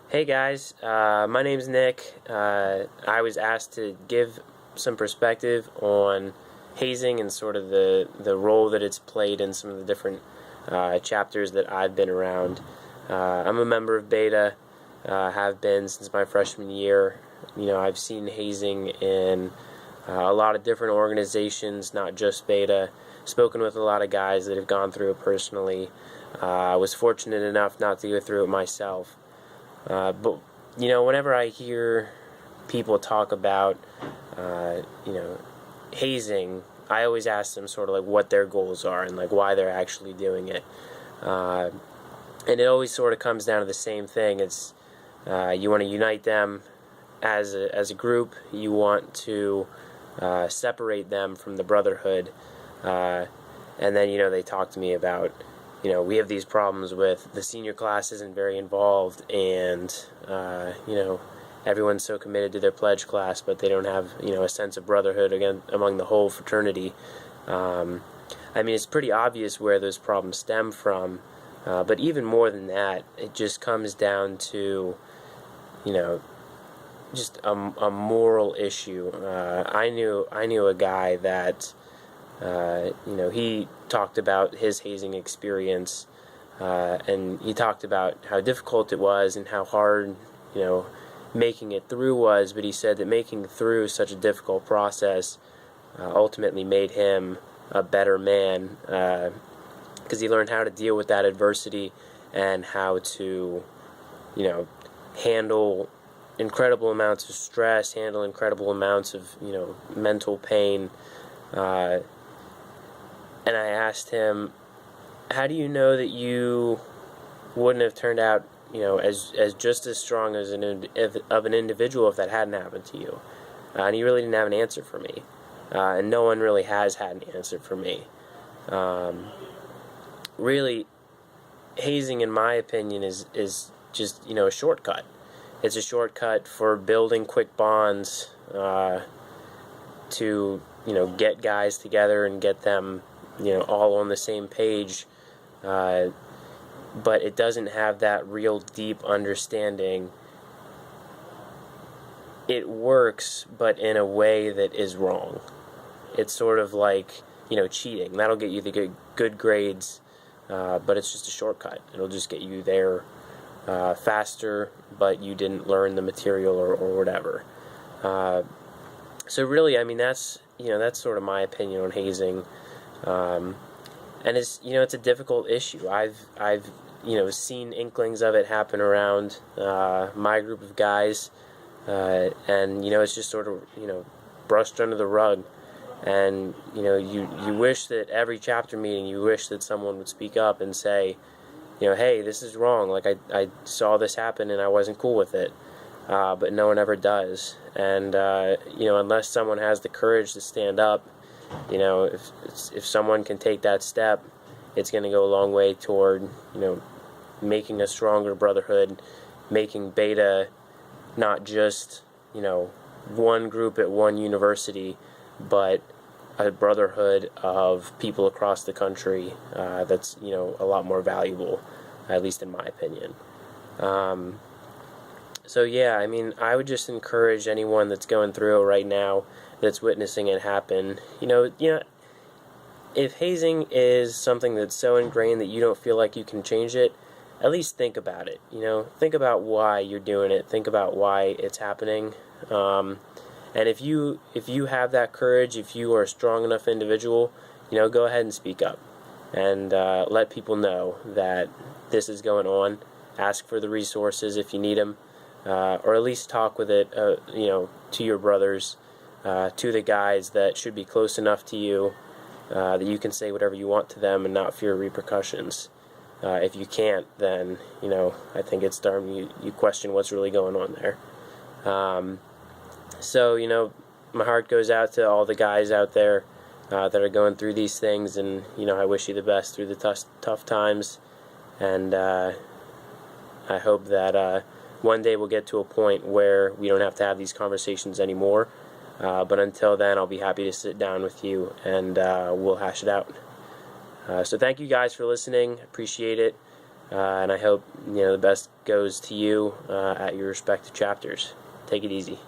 Hey guys, my name's Nick. I was asked to give some perspective on hazing and sort of the role that it's played in some of the different chapters that I've been around. I'm a member of Beta, have been since my freshman year. I've seen hazing in a lot of different organizations, not just Beta. Spoken with a lot of guys that have gone through it personally. I was fortunate enough not to go through it myself. But whenever I hear people talk about, hazing, I always ask them sort of like what their goals are and like why they're actually doing it. And it always sort of comes down to the same thing. It's you want to unite them as a group. You want to separate them from the brotherhood. And then they talk to me about. We have these problems with the senior class isn't very involved, and everyone's so committed to their pledge class, but they don't have a sense of brotherhood again among the whole fraternity. It's pretty obvious where those problems stem from, but even more than that, it just comes down to just a moral issue. I knew a guy that. He talked about his hazing experience, and he talked about how difficult it was and how hard, making it through was, but he said that making through such a difficult process ultimately made him a better man, because he learned how to deal with that adversity and how to, handle incredible amounts of stress, handle incredible amounts of, mental pain, and I asked him, how do you know that you wouldn't have turned out, as just as strong as of an individual if that hadn't happened to you? And he really didn't have an answer for me. And no one really has had an answer for me. Really, hazing, in my opinion, is just, a shortcut. It's a shortcut for building quick bonds to, get guys together and get them all on the same page, but it doesn't have that real deep understanding. It works, but in a way that is wrong. It's sort of like, cheating. That'll get you the good grades, but it's just a shortcut. It'll just get you there faster, but you didn't learn the material or whatever. So really, that's sort of my opinion on hazing. And it's it's a difficult issue. I've seen inklings of it happen around my group of guys, and it's just sort of brushed under the rug. And you wish that every chapter meeting, you wish that someone would speak up and say, hey, this is wrong. Like I saw this happen and I wasn't cool with it, but no one ever does. And unless someone has the courage to stand up. If someone can take that step, it's going to go a long way toward, making a stronger brotherhood, making Beta not just, one group at one university, but a brotherhood of people across the country that's, a lot more valuable, at least in my opinion. So yeah, I would just encourage anyone that's going through it right now, that's witnessing it happen. If hazing is something that's so ingrained that you don't feel like you can change it, at least think about it. Think about why you're doing it. Think about why it's happening. And if you have that courage, if you are a strong enough individual, go ahead and speak up and let people know that this is going on. Ask for the resources if you need them. Or at least talk with it, to your brothers, to the guys that should be close enough to you that you can say whatever you want to them and not fear repercussions. If you can't, then, I think it's time you question what's really going on there. So, my heart goes out to all the guys out there that are going through these things, and, I wish you the best through the tough times, and I hope that one day we'll get to a point where we don't have to have these conversations anymore. But until then, I'll be happy to sit down with you and we'll hash it out. So thank you guys for listening. Appreciate it. and I hope the best goes to you at your respective chapters. Take it easy.